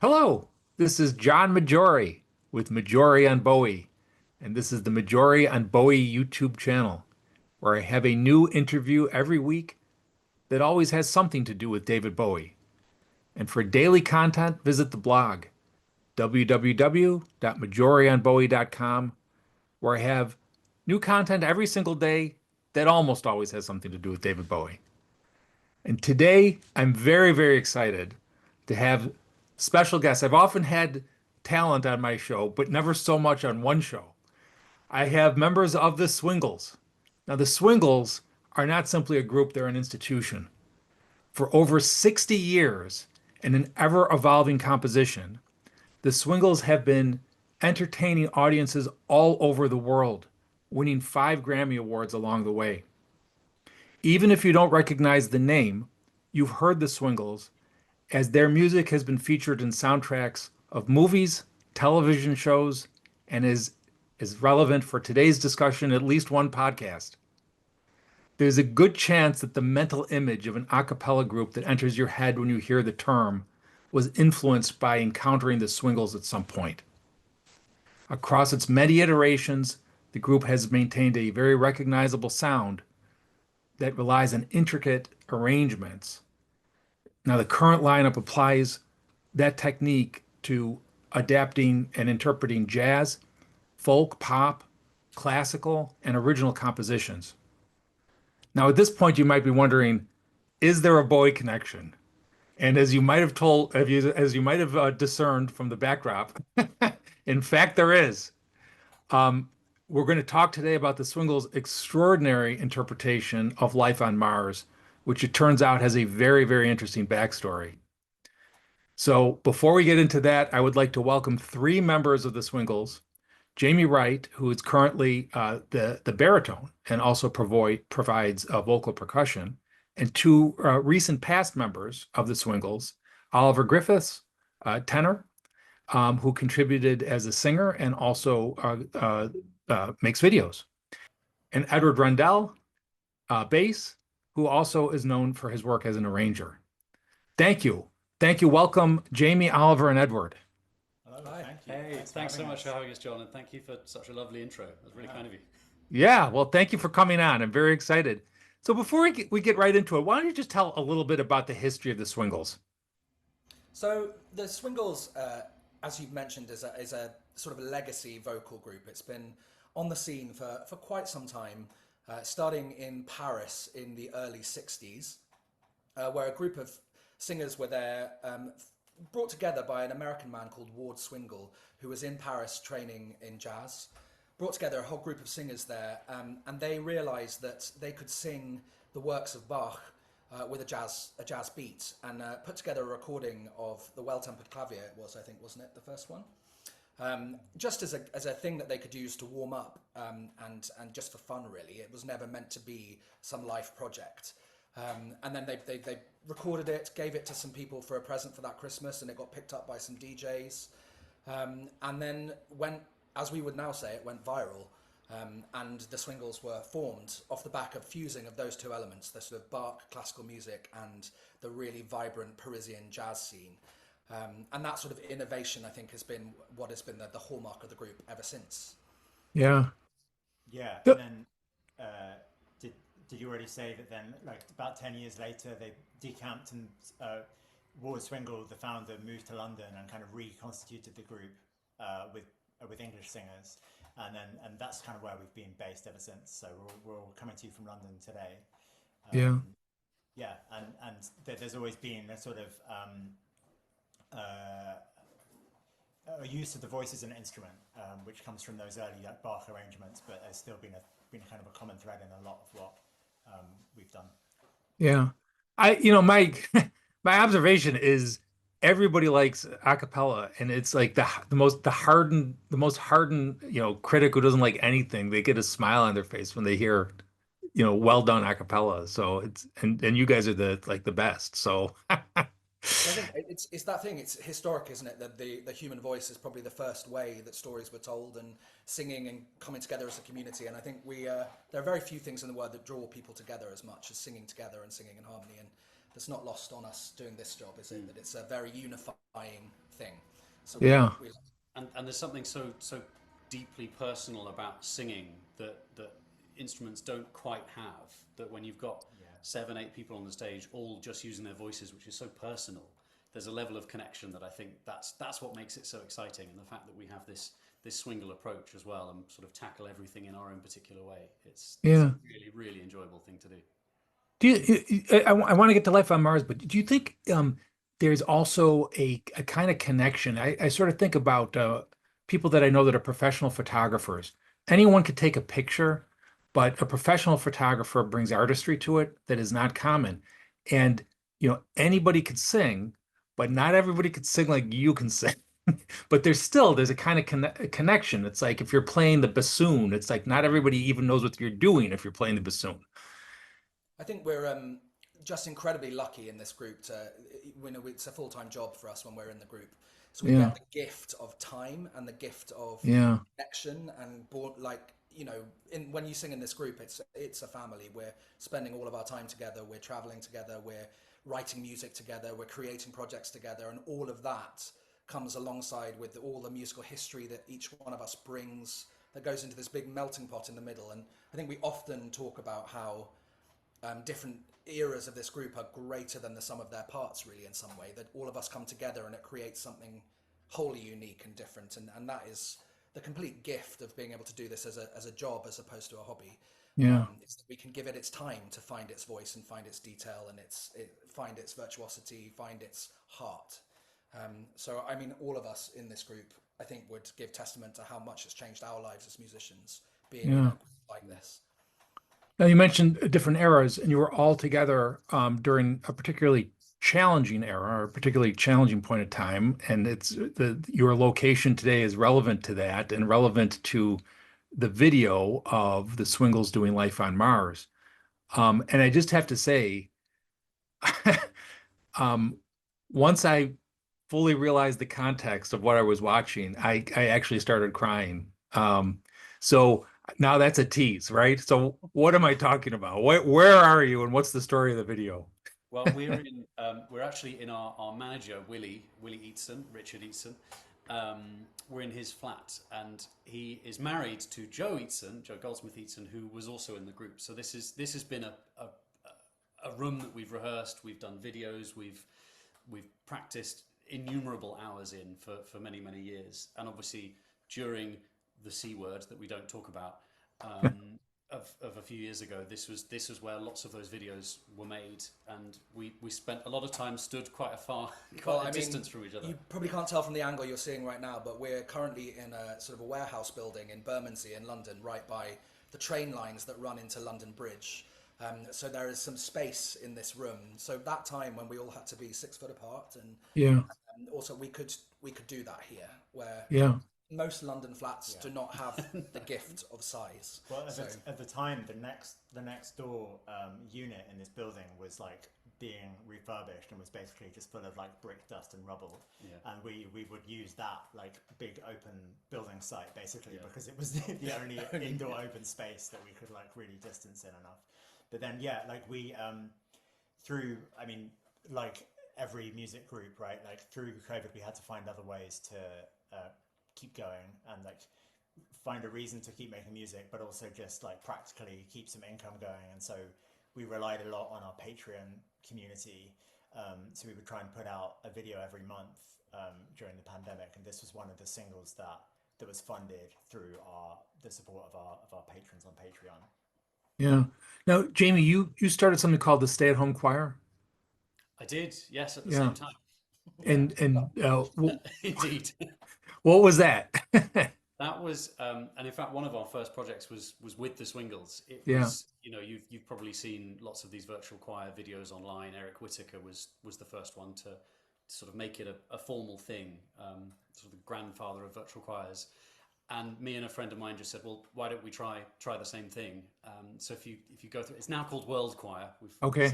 Hello, this is John Majori with Majori on Bowie, and this is the Majori on Bowie YouTube channel, where I have a new interview every week that always has something to do with David Bowie. And for daily content, visit the blog www.majorionbowie.com, where I have new content every single day that almost always has something to do with David Bowie. And today, I'm very, very excited to have special guests. I've often had talent on my show, but never so much on one show. I have members of the Swingles. Now, the Swingles are not simply a group, they're an institution. For over 60 years, in an ever-evolving composition, the Swingles have been entertaining audiences all over the world, winning 5 Grammy Awards along the way. Even if you don't recognize the name, you've heard the Swingles, as their music has been featured in soundtracks of movies, television shows, and is relevant for today's discussion, at least one podcast. There's a good chance that the mental image of an a cappella group that enters your head when you hear the term was influenced by encountering the Swingles at some point. Across its many iterations, the group has maintained a very recognizable sound that relies on intricate arrangements. Now, the current lineup applies that technique to adapting and interpreting jazz, folk, pop, classical, and original compositions. Now, at this point, you might be wondering, is there a Bowie connection? And as you might have discerned from the backdrop, in fact, there is. We're going to talk today about the Swingles' extraordinary interpretation of Life on Mars, which it turns out has a very, very interesting backstory. So before we get into that, I would like to welcome 3 members of the Swingles. Jamie Wright, who is currently the baritone and also provides vocal percussion, and 2 recent past members of the Swingles, Oliver Griffiths, tenor, who contributed as a singer and also makes videos, and Edward Randell, bass, who also is known for his work as an arranger. Thank you. Thank you. Welcome, Jamie, Oliver, and Edward. Hello, Hi. thank you. Hey, thanks so much for us. having us, John, and thank you for such a lovely intro. It was really kind of you. Yeah, well, thank you for coming on. I'm very excited. So before we get right into it, why don't you just tell a little bit about the history of the Swingles? So the Swingles, as you've mentioned, is a sort of a legacy vocal group. It's been on the scene for quite some time, starting in Paris in the early 60s, where a group of singers were there, brought together by an American man called Ward Swingle, who was in Paris training in jazz. Brought together a whole group of singers there, and they realised that they could sing the works of Bach with a jazz beat, and put together a recording of the Well-Tempered Clavier. It was, I think, wasn't it, the first one? Just as a thing that they could use to warm up, and just for fun, really. It was never meant to be some life project. And then they recorded it, gave it to some people for a present for that Christmas, and it got picked up by some DJs. And then went, as we would now say, it went viral. And the Swingles were formed off the back of fusing of those 2 elements, the sort of Bach classical music and the really vibrant Parisian jazz scene. And that sort of innovation, I think, has been what has been the hallmark of the group ever since. Yeah. Yeah, So- and then did you already say that then, like about 10 years later, they decamped and Ward Swingle, the founder, moved to London and kind of reconstituted the group with English singers, and that's kind of where we've been based ever since. So we're all coming to you from London today. Yeah. Yeah, and there's always been a sort of a use of the voice as an instrument, which comes from those early Bach arrangements, but there's still been a kind of a common thread in a lot of what we've done. Yeah. My my observation is everybody likes a cappella, and it's like the most hardened, critic who doesn't like anything, they get a smile on their face when they hear, well done a cappella. So and you guys are the best. So I think it's that thing. It's historic, isn't it? That the human voice is probably the first way that stories were told, and singing and coming together as a community. And I think there are very few things in the world that draw people together as much as singing together and singing in harmony. And that's not lost on us doing this job, is it? That it's a very unifying thing. So Yeah. we And there's something so deeply personal about singing that instruments don't quite have. That when you've got 7, 8 people on the stage, all just using their voices, which is so personal, there's a level of connection that I think that's what makes it so exciting. And the fact that we have this swingle approach as well, and sort of tackle everything in our own particular way, it's Yeah. a really, really enjoyable thing to do. Do I want to get to Life on Mars, but do you think there's also a kind of connection? I sort of think about people that I know that are professional photographers. Anyone could take a picture, but a professional photographer brings artistry to it that is not common. And anybody could sing, but not everybody could sing like you can sing. But there's a kind of connection. It's like if you're playing the bassoon, it's like not everybody even knows what you're doing if you're playing the bassoon. I think we're just incredibly lucky in this group it's a full-time job for us when we're in the group. So we Yeah. get the gift of time and the gift of Yeah. connection and when you sing in this group, it's a family. We're spending all of our time together. We're traveling together. We're writing music together. We're creating projects together, and all of that comes alongside with all the musical history that each one of us brings. That goes into this big melting pot in the middle. And I think we often talk about how different eras of this group are greater than the sum of their parts, really, in some way, that all of us come together and it creates something wholly unique and different. And that is the complete gift of being able to do this as a job as opposed to a hobby. Yeah. Is that we can give it its time to find its voice and find its detail and find its virtuosity, find its heart. So, I mean, all of us in this group, I think, would give testament to how much it's changed our lives as musicians being in a Yeah. group like this. Now you mentioned different eras, and you were all together during a particularly challenging era or a particularly challenging point of time, and your location today is relevant to that and relevant to the video of the Swingles doing Life on Mars. And I just have to say, um, once I fully realized the context of what I was watching, I actually started crying. So now that's a tease, right? So what am I talking about? Where are you, and what's the story of the video? Well, we're actually in our manager Willie Eatson, Richard Eatson. We're in his flat, and he is married to Joe Goldsmith Eatson, who was also in the group. So this has been a room that we've rehearsed, we've done videos, we've practiced innumerable hours in for many years, and obviously during the C word that we don't talk about. Of a few years ago, this was where lots of those videos were made, and we spent a lot of time stood quite a distance from each other. You probably can't tell from the angle you're seeing right now, but we're currently in a sort of a warehouse building in Bermondsey in London, right by the train lines that run into London Bridge. So there is some space in this room. So that time when we all had to be 6 foot apart, and Yeah, also we could do that here, where yeah, most London flats do not have the gift of size. Well, So, at the time, the next door unit in this building was like being refurbished and was basically just full of like brick dust and rubble. Yeah. And we would use that like big open building site basically because it was the only indoor open space that we could like really distance in enough. But then like we I mean, like every music group, right? Like through COVID, we had to find other ways to keep going and like find a reason to keep making music, but also just like practically keep some income going. And so we relied a lot on our Patreon community. So we would try and put out a video every month during the pandemic, and this was one of the singles that was funded through the support of our patrons on Patreon. yeah. Now, Jamie, you started something called the Stay at Home Choir. I did, yes, at the Yeah, same time. and Indeed. what was that? That was, and in fact, one of our first projects was with the Swingles. It Yeah. was, you've probably seen lots of these virtual choir videos online. Eric Whittaker was the first one to sort of make it a formal thing, sort of the grandfather of virtual choirs. And me and a friend of mine just said, well, why don't we try the same thing? So if you go through, it's now called World Choir. Okay.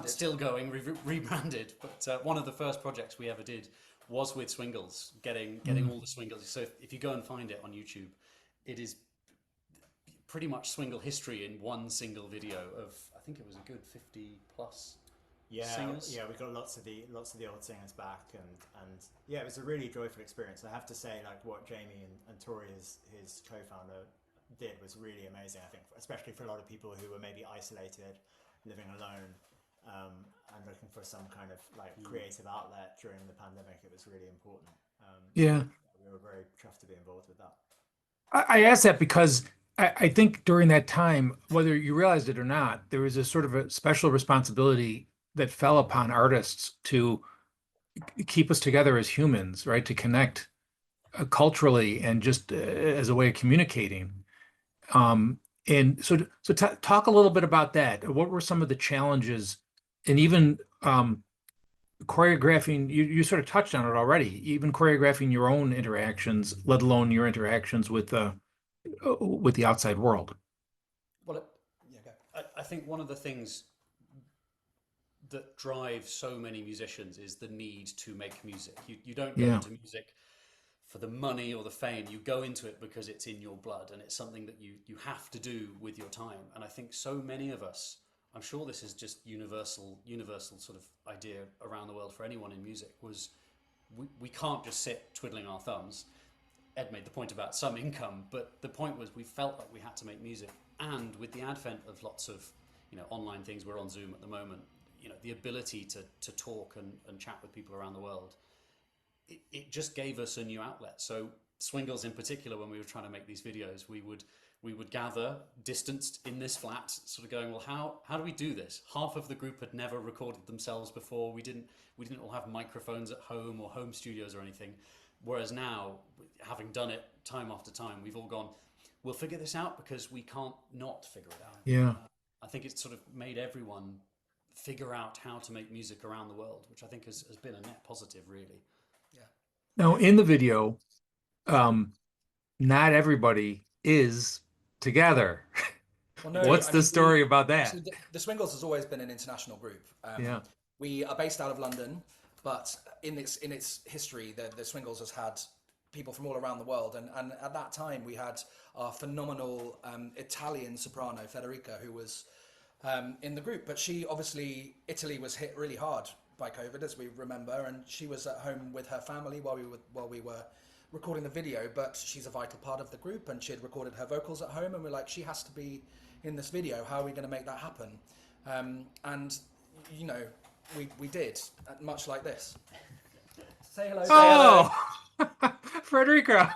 Still going, rebranded, but one of the first projects we ever did was with Swingles, getting all the Swingles. So if you go and find it on YouTube, it is pretty much Swingle history in one single video of, I think it was a good 50 plus Yeah, singers? yeah, we got lots of the old singers back, and yeah, it was a really joyful experience. I have to say, like what Jamie and Tori, his co-founder, did was really amazing. I think, especially for a lot of people who were maybe isolated, living alone, and looking for some kind of like creative outlet during the pandemic. It was really important. Yeah. We were very chuffed to be involved with that. I asked that because I think during that time, whether you realized it or not, there was a sort of a special responsibility that fell upon artists to keep us together as humans, right? To connect culturally and just as a way of communicating. And so talk a little bit about that. What were some of the challenges, and even choreographing? You sort of touched on it already. Even choreographing your own interactions, let alone your interactions with the outside world. Well, yeah, go. I think one of the things that drives so many musicians is the need to make music. You don't go Yeah. into music for the money or the fame. You go into it because it's in your blood and it's something that you have to do with your time. And I think so many of us, I'm sure this is just universal sort of idea around the world for anyone in music, was we can't just sit twiddling our thumbs. Ed made the point about some income, but the point was we felt like we had to make music. And with the advent of lots of online things, we're on Zoom at the moment, the ability to talk and chat with people around the world, it just gave us a new outlet. So Swingles in particular, when we were trying to make these videos, we would gather distanced in this flat, sort of going, well, how do we do this? Half of the group had never recorded themselves before. We didn't all have microphones at home or home studios or anything. Whereas now, having done it time after time, we've all gone, we'll figure this out because we can't not figure it out. Yeah. I think it's sort of made everyone figure out how to make music around the world, which I think has been a net positive, really. Yeah. Now, in the video, not everybody is together. Well, no, What's I the mean, story about so that? the Swingles has always been an international group. Yeah. We are based out of London, but in its history, the Swingles has had people from all around the world. And at that time, we had our phenomenal Italian soprano, Federica, who was in the group. But Italy was hit really hard by COVID, as we remember, and she was at home with her family while we were recording the video. But she's a vital part of the group, and she had recorded her vocals at home, and we're like, she has to be in this video. How are we going to make that happen? And we did, much like this. Say hello. Oh, Frederica.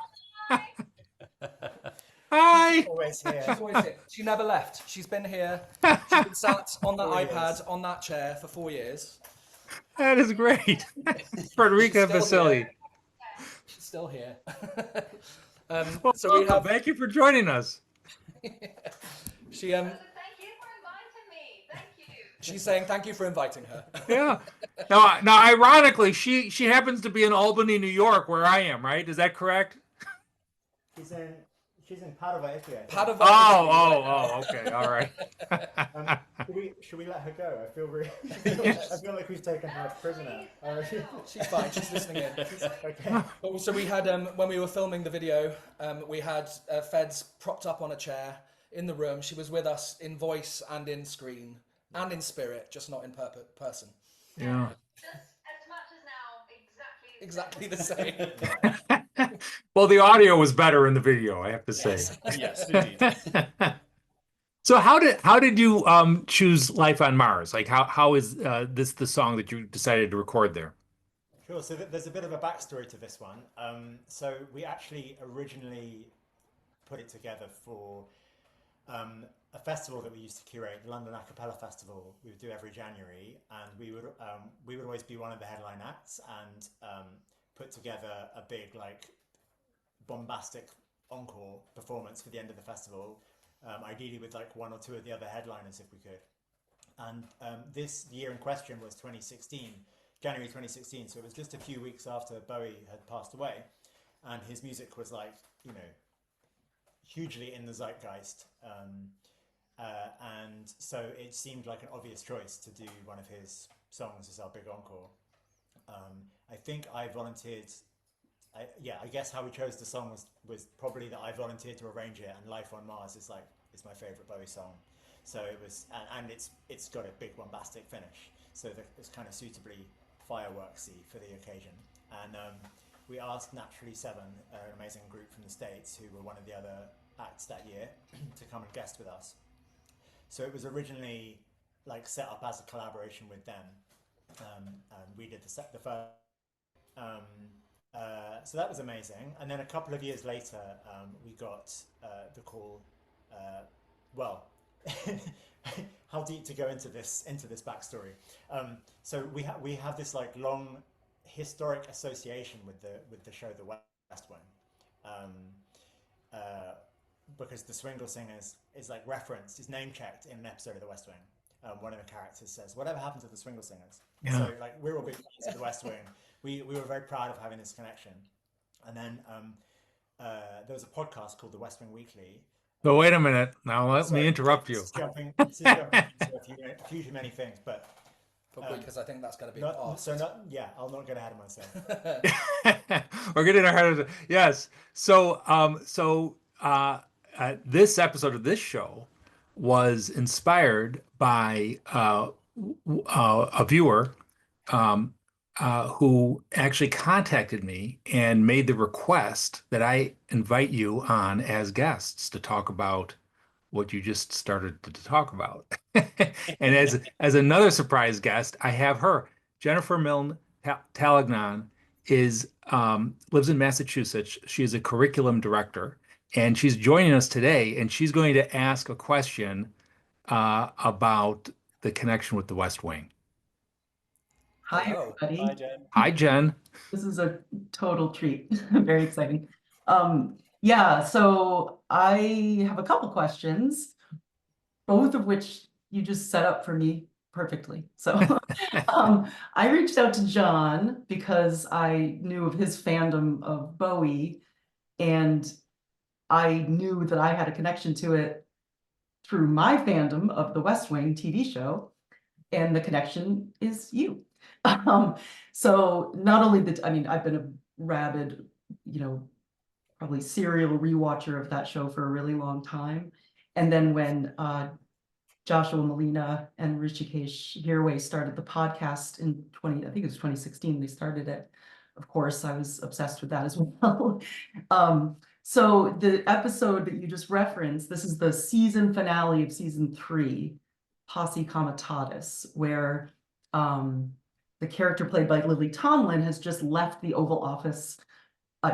Hi. Always here. She's always here. She never left. She's been here. She's been sat on that iPad, on that chair for 4 years. That is great. Federica She's still Basile. here. She's still here. Well, So we have. thank you for joining us. She Thank you for inviting me. Thank you. She's saying thank you for inviting her. Yeah. Now, ironically, she happens to be in Albany, New York, where I am, right? Is that correct? She's in Padova, Italy. I think. Padova. Oh, okay, all right. Should we let her go? I feel like we've taken her prisoner. She's fine. She's listening in. Okay. So we had when we were filming the video, we had Feds propped up on a chair in the room. She was with us in voice and in screen and in spirit, just not in person. Yeah. Just as much as now, exactly the same. Exactly the same. Well, the audio was better in the video, I have to say. Yes, indeed. So how did you choose Life on Mars? Like how is this the song that you decided to record there? Sure. So there's a bit of a backstory to this one. So we actually originally put it together for a festival that we used to curate, the London A Cappella Festival. We would do every January, and we would always be one of the headline acts and put together a big bombastic encore performance for the end of the festival. Ideally with one or two of the other headliners if we could. And this year in question was 2016, January 2016. So it was just a few weeks after Bowie had passed away, and his music was hugely in the zeitgeist. And so it seemed like an obvious choice to do one of his songs as our big encore. I think I volunteered. I guess how we chose the song was probably that I volunteered to arrange it, and Life on Mars is my favorite Bowie song. So it was, and it's got a big bombastic finish. so that it's kind of suitably fireworksy for the occasion. And we asked Naturally Seven, an amazing group from the States who were one of the other acts that year, to come and guest with us. So it was originally like set up as a collaboration with them, and we did the first. So that was amazing. And then a couple of years later, we got the call. Well, how deep to go into this backstory? So we have this like long historic association with the show The West Wing, because the Swingle Singers is like referenced, is name checked in an episode of The West Wing. One of the characters says, "Whatever happened to the Swingle Singers?" Yeah. So like we're all big fans of The West Wing. We were very proud of having this connection. And then there was a podcast called The West Wing Weekly. But wait a minute. Now let me interrupt you. This is jumping into a few too many things, but because I think that's going to be I'll not get ahead of myself. We're getting ahead of yes. So this episode of this show was inspired by a viewer who actually contacted me and made the request that I invite you on as guests to talk about what you just started to talk about. And as another surprise guest, I have her. Jennifer Milne Tallagnon lives in Massachusetts. She is a curriculum director, and she's joining us today, and she's going to ask a question about the connection with the West Wing. Hi, Hello. everybody. Hi, Jen. Hi, Jen. This is a total treat. Very exciting. Yeah, so I have a couple questions, both of which you just set up for me perfectly. So I reached out to John because I knew of his fandom of Bowie, and I knew that I had a connection to it through my fandom of the West Wing TV show, and the connection is you. So not only I've been a rabid, probably serial rewatcher of that show for a really long time. And then when Joshua Malina and Rishikesh Hirway started the podcast in 2016, they started it. Of course, I was obsessed with that as well. So the episode that you just referenced, this is the season finale of season 3, Posse Comitatus, where the character played by Lily Tomlin has just left the Oval Office.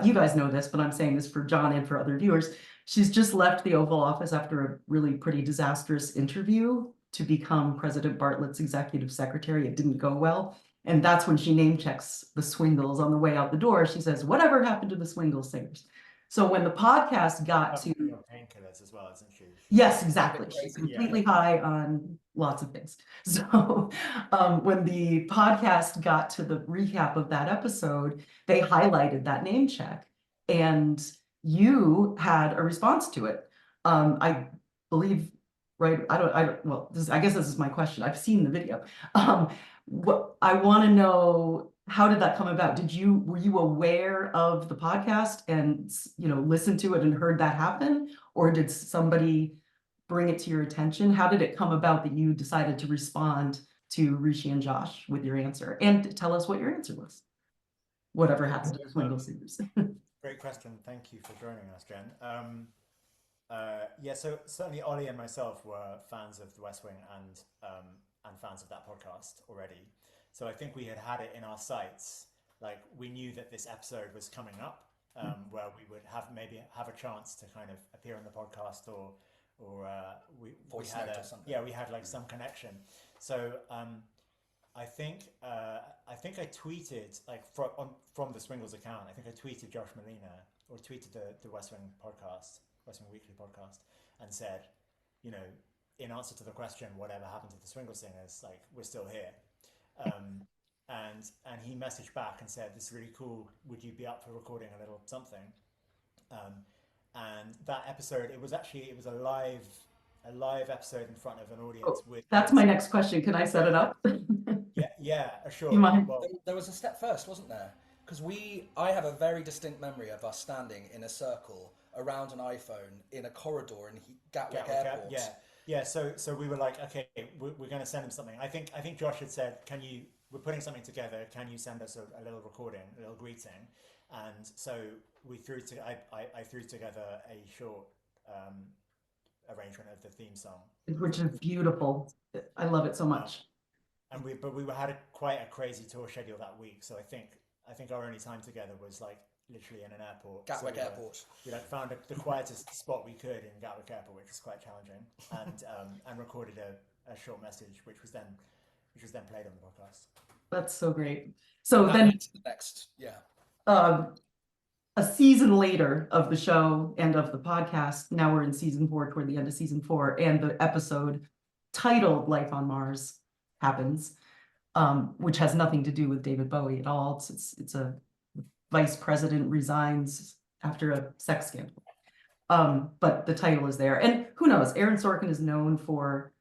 You guys know this, but I'm saying this for John and for other viewers. She's just left the Oval Office after a really pretty disastrous interview to become President Bartlett's executive secretary. It didn't go well. And that's when she name checks the Swingles on the way out the door. She says, "Whatever happened to the Swingle Singers?" So when the podcast got to painkillers as well, isn't she? Yes, exactly. She's completely high on lots of things. So when the podcast got to the recap of that episode, they highlighted that name check, and you had a response to it. I believe, right? I guess this is my question. I've seen the video. What I want to know, how did that come about? Were you aware of the podcast and listened to it and heard that happen, or did somebody bring it to your attention? How did it come about that you decided to respond to Rishi and Josh with your answer, and tell us what your answer was? Whatever happened to the Swingle Singers? Great question. Thank you for joining us, Jen. So certainly Ollie and myself were fans of The West Wing and fans of that podcast already. So I think we had it in our sights. Like, we knew that this episode was coming up, where we would have a chance to kind of appear on the podcast, or we had like some connection. So I think I tweeted, like, from the Swingles account. I think I tweeted Josh Malina, or tweeted the West Wing Weekly podcast, and said, in answer to the question, "Whatever happened to the Swingle Singers?" Like, we're still here. And he messaged back and said, "This is really cool. Would you be up for recording a little something?" And that episode, it was a live episode in front of an audience. That's my next question. Can I set it up? Yeah, sure. You mind? Well, There was a step first, wasn't there? Because I have a very distinct memory of us standing in a circle around an iPhone in a corridor in Gatwick Airport. yeah. Yeah, so we were like, okay, we're going to send him something. I think Josh had said, we're putting something together. Can you send us a little recording, a little greeting? And so I threw together a short arrangement of the theme song, Which is beautiful. I love it so much. and we had quite a crazy tour schedule that week. So I think our only time together was like literally in an airport. Gatwick Airport. We like found the quietest spot we could in Gatwick Airport, which was quite challenging, and recorded a short message, which was then played on the podcast. That's so great. So And then into the next, a season later of the show and of the podcast, now we're in season 4, toward the end of season 4, and the episode titled Life on Mars happens, which has nothing to do with David Bowie at all. It's a vice president resigns after a sex scandal. But the title is there. And who knows, Aaron Sorkin is known for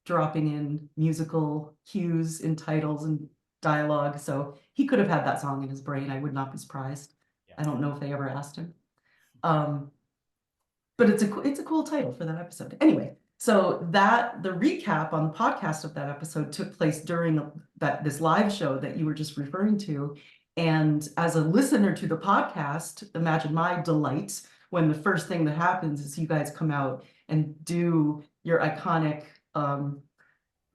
dropping in musical cues in titles and dialogue. So he could have had that song in his brain. I would not be surprised. Yeah. I don't know if they ever asked him. But it's a cool title for that episode. Anyway, so the recap on the podcast of that episode took place during this live show that you were just referring to. And as a listener to the podcast, imagine my delight when the first thing that happens is you guys come out and do your iconic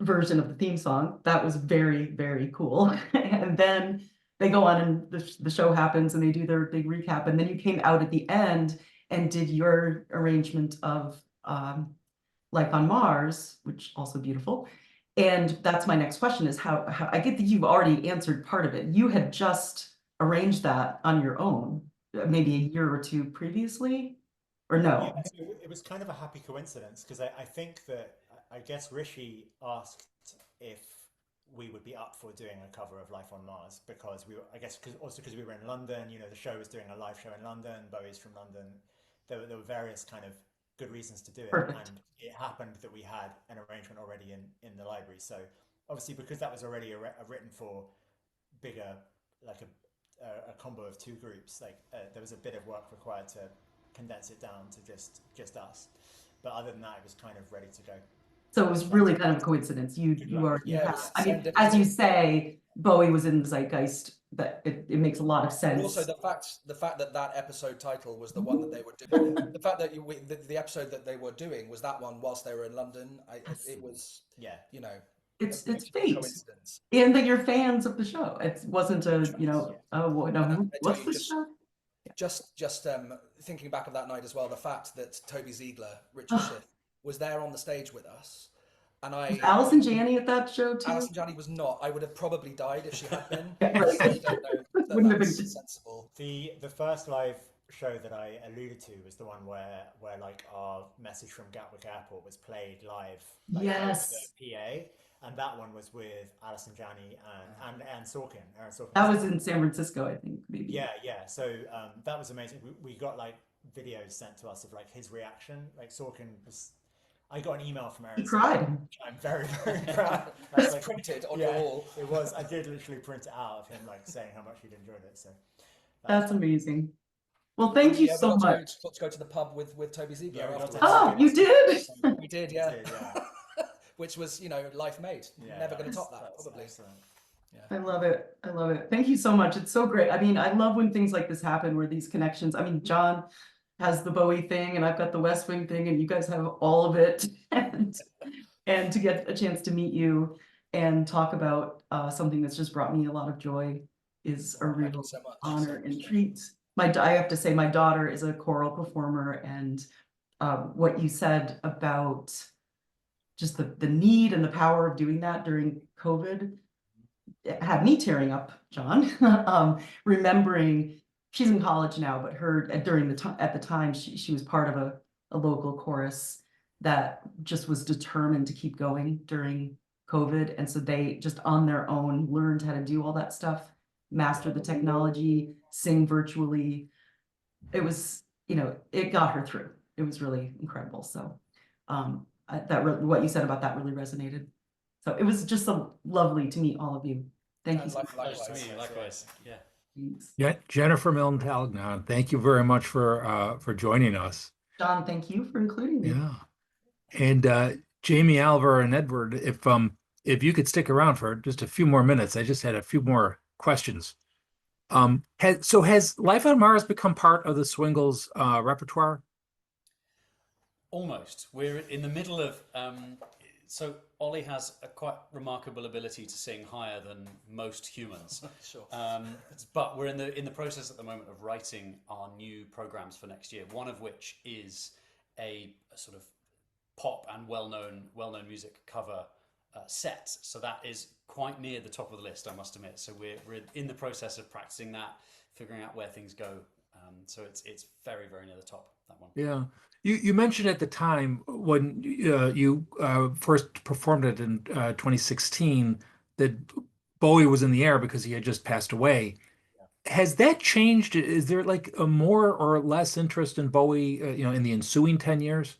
version of the theme song. That was very, very cool. And then they go on and the show happens and they do their big recap. And then you came out at the end and did your arrangement of Life on Mars, which also beautiful. And that's my next question is how I get that you've already answered part of it. You had just arranged that on your own, maybe a year or two previously, or no? Yeah, it was kind of a happy coincidence because I think that I guess Rishi asked if we would be up for doing a cover of Life on Mars because because we were in London. You know, the show was doing a live show in London. Bowie's from London. There were various kind of good reasons to do it. Perfect. And it happened that we had an arrangement already in the library. So obviously because that was already written for bigger, like a combo of 2 groups, like there was a bit of work required to condense it down to just us. But other than that, it was kind of ready to go. So it was really kind of a coincidence. You I mean, as you say, Bowie was in the zeitgeist, that it makes a lot of sense. And also the fact that episode title was the one that they were doing. The fact that the episode that they were doing was that one whilst they were in London. It was, you know, it's fate, coincidence. and that you're fans of the show. It wasn't what's the show? Just thinking back of that night as well, the fact that Toby Ziegler, Richard Schiff, was there on the stage with us. And Was Alison Janney at that show too? Alison Janney was not. I would have probably died if she had been. Yeah, right. I don't know Wouldn't have been sensible. The first live show that I alluded to was the one where like our message from Gatwick Airport was played live. Like, yes. The PA, and that one was with Alison Janney and Sorkin. Aaron Sorkin. That was in San Francisco, I think. Maybe. Yeah. So that was amazing. We got like videos sent to us of like his reaction. Like Sorkin was. I got an email from Aaron. He cried. I'm very, very proud. It's like, printed on your wall. It was. I did literally print it out of him, like saying how much he'd enjoyed it. So that's amazing. Well, thank you so much. Got to go to the pub with Toby Ziegler afterwards. Oh, you did? We did, yeah. Which was, life made. Never going to top that, probably. Yeah. I love it. I love it. Thank you so much. It's so great. I mean, I love when things like this happen, where these connections. I mean, John has the Bowie thing and I've got the West Wing thing and you guys have all of it. And to get a chance to meet you and talk about something that's just brought me a lot of joy is a real honor and treat. I have to say my daughter is a choral performer, and what you said about just the need and the power of doing that during COVID, it had me tearing up, John, remembering. She's in college now, but at the time she was part of a local chorus that just was determined to keep going during COVID. And so they just on their own learned how to do all that stuff, master the technology, sing virtually. It was, it got her through. It was really incredible. So what you said about that really resonated. So it was just so lovely to meet all of you. Thank you so much. Likewise. Yeah. Yeah, Jennifer Milne Tallagnon, thank you very much for joining us. John, thank you for including me. Yeah. And Jamie, Oliver, and Edward, if you could stick around for just a few more minutes, I just had a few more questions. Has Life on Mars become part of the Swingles repertoire? Almost. We're in the middle of. So Ollie has a quite remarkable ability to sing higher than most humans. Sure. But we're in the process at the moment of writing our new programs for next year. One of which is a sort of pop and well-known music cover set. So that is quite near the top of the list, I must admit. So we're in the process of practicing that, figuring out where things go. So it's very, very near the top, that one. Yeah. You mentioned at the time when you first performed it in 2016 that Bowie was in the air because he had just passed away. Has that changed? Is there like a more or less interest in Bowie, in the ensuing 10 years?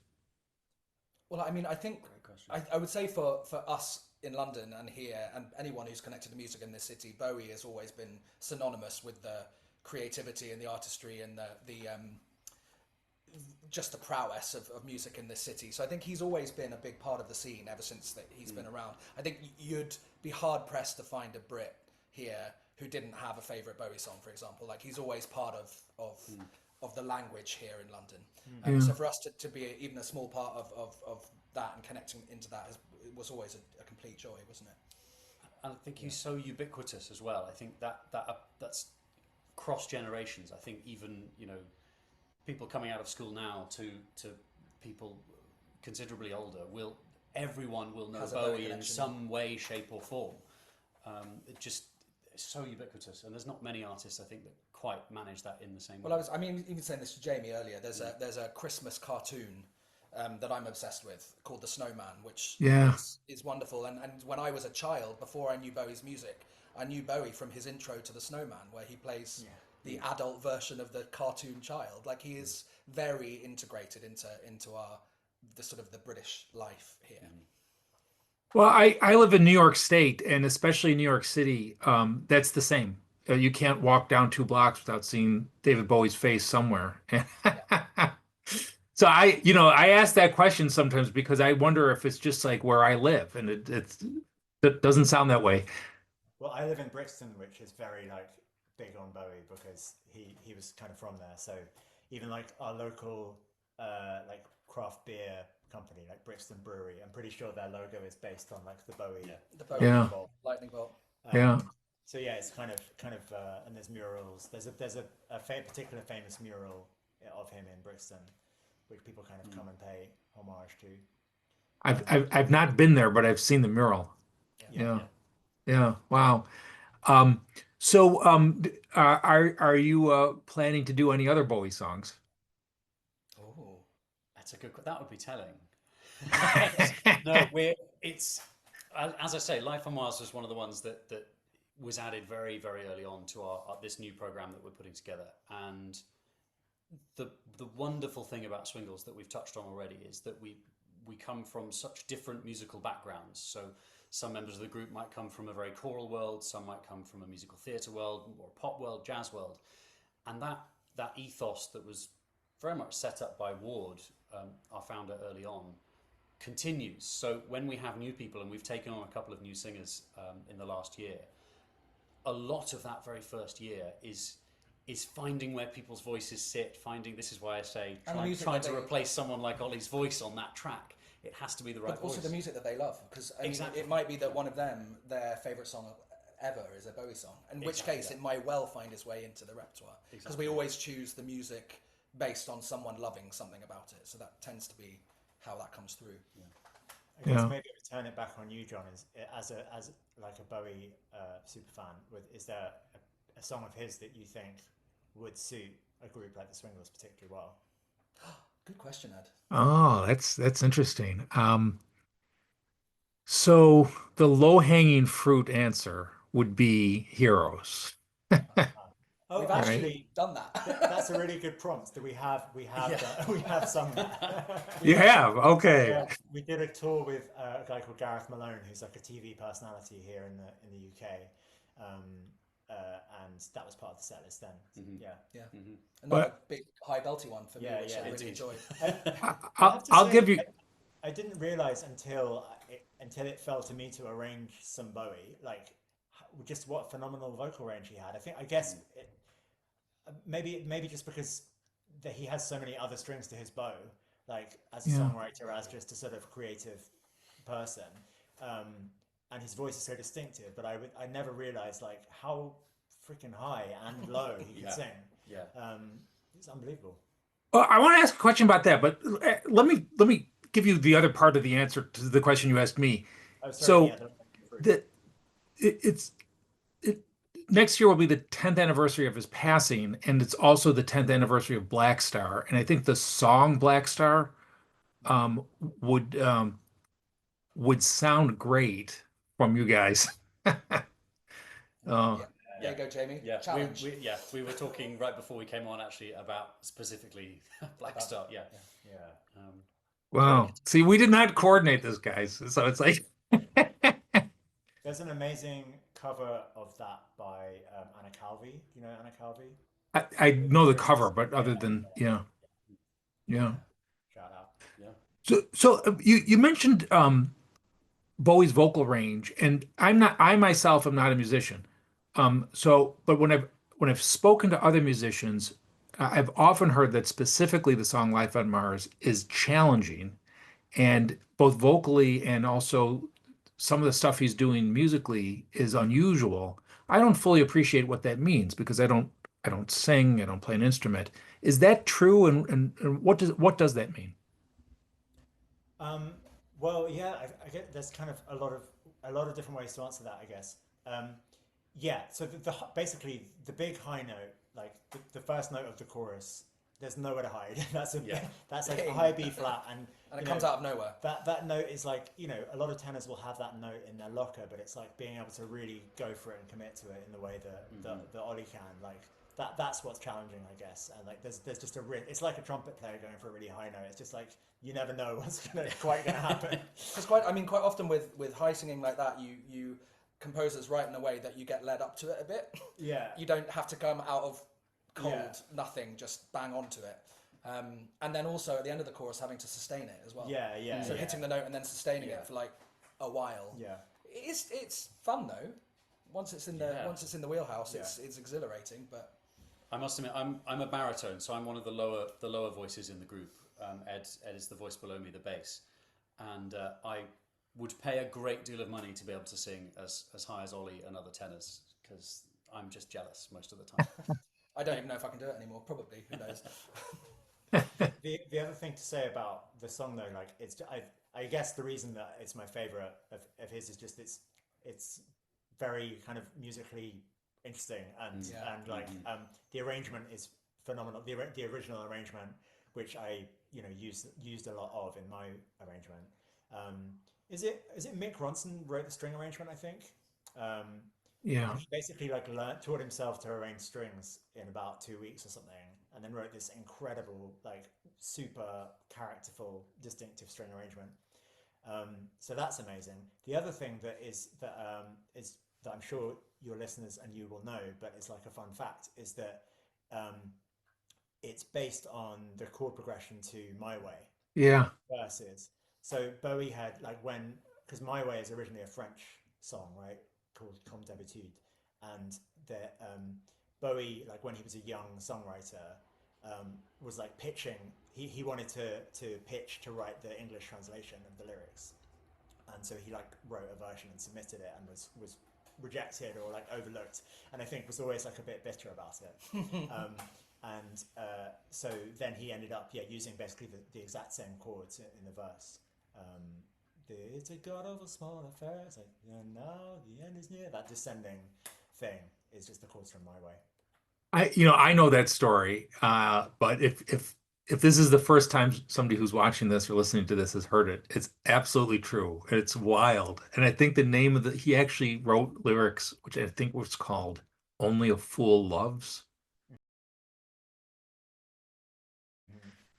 Well, I mean, I think I would say for us in London and here, and anyone who's connected to music in this city, Bowie has always been synonymous with the creativity and the artistry and the just the prowess of music in this city. So I think he's always been a big part of the scene ever since that he's been around. I think you'd be hard pressed to find a Brit here who didn't have a favorite Bowie song, for example. Like he's always part of the language here in London. So for us to be even a small part of that and connecting into that it was always a complete joy, wasn't it? And I think he's so ubiquitous as well. I think that's cross generations. I think even people coming out of school now to people considerably older everyone will know Has a Bowie Bowie in connection. some way, shape, or form. It's so ubiquitous, and there's not many artists I think that quite manage that in the same way. Well, I mean, even saying this to Jamie earlier, there's a Christmas cartoon that I'm obsessed with called The Snowman, which is wonderful. And when I was a child, before I knew Bowie's music, I knew Bowie from his intro to The Snowman, where he plays the adult version of the cartoon child. Like he is very integrated into the sort of the British life here. Well, I live in New York State, and especially New York City, that's the same. You can't walk down 2 blocks without seeing David Bowie's face somewhere. So I ask that question sometimes because I wonder if it's just like where I live, and it doesn't sound that way. Well, I live in Brixton, which is very big on Bowie because he was kind of from there. So even our local craft beer company, like Brixton Brewery, I'm pretty sure their logo is based on the Bowie, the Bowie bolt, lightning bolt. So yeah, it's kind of, and there's murals. There's a particular famous mural of him in Brixton, which people kind of come and pay homage to. I've not been there, but I've seen the mural. Yeah. Wow. So are you planning to do any other Bowie songs? Oh, that's a good. That would be telling. No, it's as I say, Life on Mars was one of the ones that was added very, very early on to our this new program that we're putting together. And the wonderful thing about Swingles that we've touched on already is that we come from such different musical backgrounds. So some members of the group might come from a very choral world, some might come from a musical theatre world, or pop world, jazz world. And that ethos that was very much set up by Ward, our founder early on, continues. So when we have new people, and we've taken on a couple of new singers in the last year, a lot of that very first year is finding where people's voices sit, this is why I say trying to replace someone like Ollie's voice on that track. It has to be the right But also voice. the music that they love, because Exactly. it might be that one of them, their favourite song ever is a Bowie song, in which case it might well find its way into the repertoire, because we always choose the music based on someone loving something about it, so that tends to be how that comes through. I guess maybe to turn it back on you, John, is as a Bowie super fan, is there a song of his that you think would suit a group like the Swingles particularly well? Good question, Ed. Oh, that's interesting. So the low-hanging fruit answer would be Heroes. Oh, We've actually actually done that. that's a really good prompt. That we have sung that. You have? Okay. Yeah, we did a tour with a guy called Gareth Malone, who's like a TV personality here in the UK, and that was part of the set list then. Yeah. Another big high belty one for me, which I really indeed. enjoyed. I'll give you. I didn't realize until it fell to me to arrange some Bowie, like just what phenomenal vocal range he had. I guess maybe just because he has so many other strings to his bow, like as a Yeah. songwriter, as just a sort of creative person, and his voice is so distinctive. But I never realized like how freaking high and low he could sing. Yeah. It's unbelievable. Well, I want to ask a question about that, but let me give you the other part of the answer to the question you asked me. Oh, sorry. So Yeah, the it's next year will be the 10th anniversary of his passing, and it's also the 10th anniversary of Black Star. And I think the song Black Star um, would um, would sound great from you guys. Uh, Yeah. There you go, Jamie. Yeah, Challenge. we were talking right before we came on actually about specifically Black Star. Yeah. yeah. wow. See, we did not coordinate this, guys. So it's like, There's an amazing cover of that by Anna Calvi. You know Anna Calvi? I know the cover, but other than, yeah. Shout out. Yeah. So you mentioned Bowie's vocal range, and I myself am not a musician. But when I've spoken to other musicians, I've often heard that specifically the song Life on Mars is challenging, and both vocally and also some of the stuff he's doing musically is unusual. I don't fully appreciate what that means because I don't sing, I don't play an instrument. Is that true? And what does that mean? Well, yeah, I get there's kind of a lot of different ways to answer that, I guess. Yeah, so basically the big high note, like the first note of the chorus, there's nowhere to hide. That's like a high B flat, and it comes out of nowhere. That note is like, a lot of tenors will have that note in their locker, but it's like being able to really go for it and commit to it in the way that the Ollie can. Like that's what's challenging, I guess. And like there's just it's like a trumpet player going for a really high note. It's just like you never know what's quite gonna happen. It's quite often with high singing like that, you composers write in a way that you get led up to it a bit. Yeah. You don't have to come out of cold nothing, just bang onto it. And then also at the end of the chorus having to sustain it as well. Yeah. So hitting the note and then sustaining it for like a while. Yeah. It's fun though. Once it's in the wheelhouse, it's exhilarating. But I must admit, I'm a baritone, so I'm one of the lower voices in the group. Ed is the voice below me, the bass, and I would pay a great deal of money to be able to sing as high as Ollie and other tenors, because I'm just jealous most of the time. I don't even know if I can do it anymore. Probably, who knows? The other thing to say about the song though, like I guess the reason that it's my favorite of his is just it's very kind of musically interesting and like the arrangement is phenomenal. The original arrangement, which I used a lot of in my arrangement. Is it Mick Ronson wrote the string arrangement, I think? Yeah. He basically taught himself to arrange strings in about 2 weeks or something, and then wrote this incredible, like super characterful, distinctive string arrangement. So that's amazing. The other thing that I'm sure your listeners and you will know, but it's like a fun fact, is that it's based on the chord progression to My Way. Yeah. Verses. So Bowie had because My Way is originally a French song, right, called Comme d'habitude, and that Bowie, like when he was a young songwriter, was like pitching. He wanted to pitch to write the English translation of the lyrics, and so he like wrote a version and submitted it, and was rejected or like overlooked, and I think was always like a bit bitter about it. So then he ended up using basically the exact same chords in the verse. It's a god of a small affairs, like, now the end is near. That descending thing is just the chords from My Way. I know that story, but if this is the first time somebody who's watching this or listening to this has heard it, it's absolutely true. It's wild. And I think the name of he actually wrote lyrics, which I think was called Only a Fool Loves.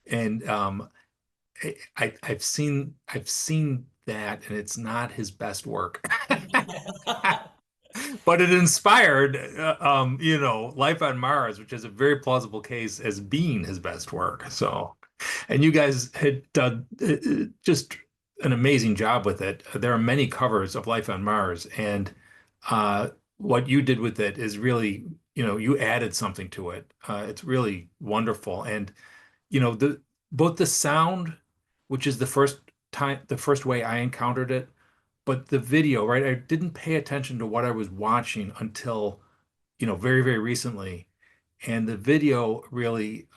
And I've seen that, and it's not his best work. But it inspired, Life on Mars, which is a very plausible case as being his best work. So, and you guys had done just an amazing job with it. There are many covers of Life on Mars, and what you did with it is really, you added something to it. It's really wonderful, and both the sound, which is the first way I encountered it, but the video, right? I didn't pay attention to what I was watching until, very, very recently. And the video really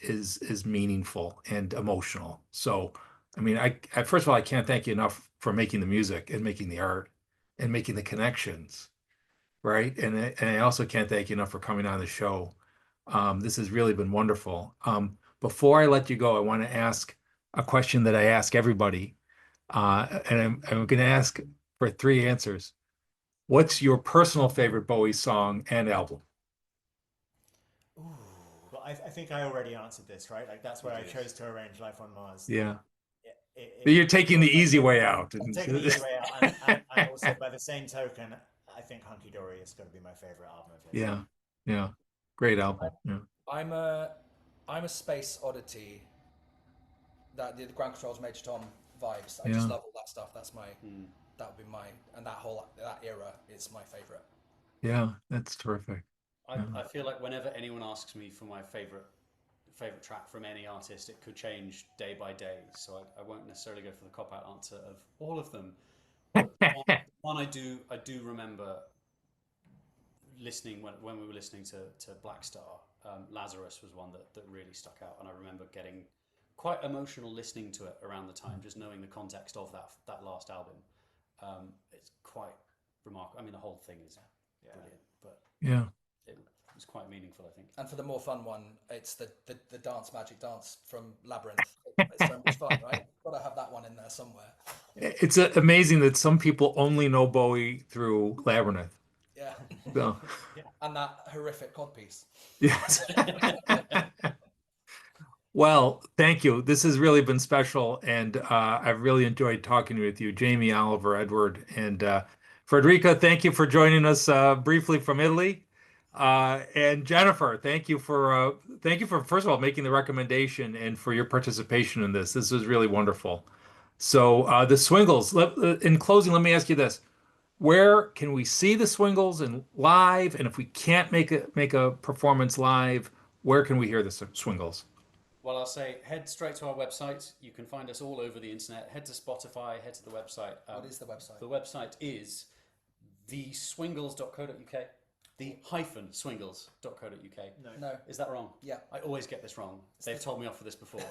is meaningful and emotional. So, I mean, first of all, I can't thank you enough for making the music and making the art and making the connections, right? And I also can't thank you enough for coming on the show. This has really been wonderful. Before I let you go, I want to ask a question that I ask everybody, and I'm going to ask for 3 answers. What's your personal favorite Bowie song and album? Well, I think I already answered this, right? Like that's why I chose to arrange Life on Mars. Yeah. You're taking the easy way out. I'm taking the easy way out, and also by the same token, I think Hunky Dory is going to be my favorite album of his. Yeah, yeah, great album. Yeah. I'm a space oddity. That the Ground Control's Major Tom vibes. I just love all that stuff. That's my that would be my, and that era is my favorite. Yeah, that's terrific. I feel like whenever anyone asks me for my favorite track from any artist, it could change day by day. So I won't necessarily go for the cop-out answer of all of them. One I do remember listening when we were listening to Black Star. Lazarus was one that really stuck out, and I remember getting quite emotional listening to it around the time, just knowing the context of that last album. It's quite remarkable. I mean, the whole thing is brilliant, but yeah, it was quite meaningful, I think. And for the more fun one, it's the magic dance from Labyrinth. It's so much fun, right? Got to have that one in there somewhere. It's amazing that some people only know Bowie through Labyrinth. Yeah. So, And that horrific codpiece. yes. Well, thank you. This has really been special, and I've really enjoyed talking with you, Jamie, Oliver, Edward, and Federica. Thank you for joining us briefly from Italy, and Jennifer. Thank you for first of all making the recommendation and for your participation in this. This was really wonderful. So the Swingles. In closing, let me ask you this: where can we see the Swingles in live? And if we can't make a performance live, where can we hear the Swingles? Well, I'll say head straight to our website. You can find us all over the internet. Head to Spotify, head to the website. What is the website? The website is theswingles.co.uk. The-swingles.co.uk. No. Is that wrong? Yeah. I always get this wrong. They've told me off for this before.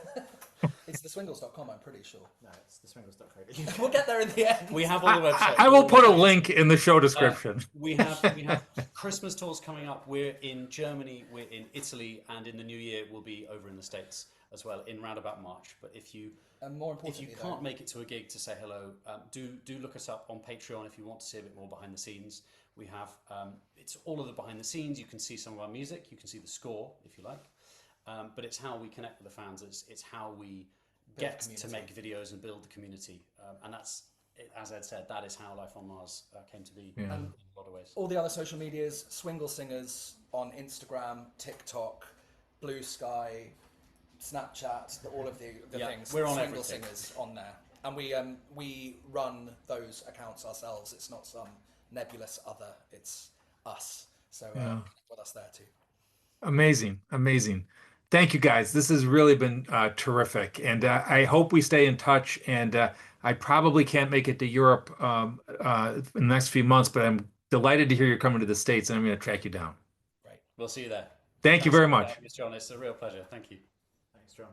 It's theswingles.com, I'm pretty sure. No, it's theswingles.co.uk. We'll get there in the end. We have all the websites. I will put a link in the show description. We have Christmas tours coming up. We're in Germany, we're in Italy, and in the new year we'll be over in the States as well in roundabout March. But if you can't make it to a gig to say hello, do look us up on Patreon if you want to see a bit more behind the scenes. We have it's all of the behind the scenes. You can see some of our music. You can see the score if you like. But it's how we connect with the fans. It's how we get to make videos and build the community. And that's, as Ed said, that is how Life on Mars came to be in a lot of ways. All the other social medias, Swingle Singers on Instagram, TikTok, Blue Sky, Snapchat, all of the things. We're on Swingle everything. Singers on there. And we run those accounts ourselves. It's not some nebulous other. It's us. So with us there too. Amazing, amazing. Thank you, guys. This has really been terrific, and I hope we stay in touch. And I probably can't make it to Europe in the next few months, but I'm delighted to hear you're coming to the States, and I'm going to track you down. Right. We'll see you there. Thank you very much. Thanks, John. It's a real pleasure. Thank you. Thanks, John.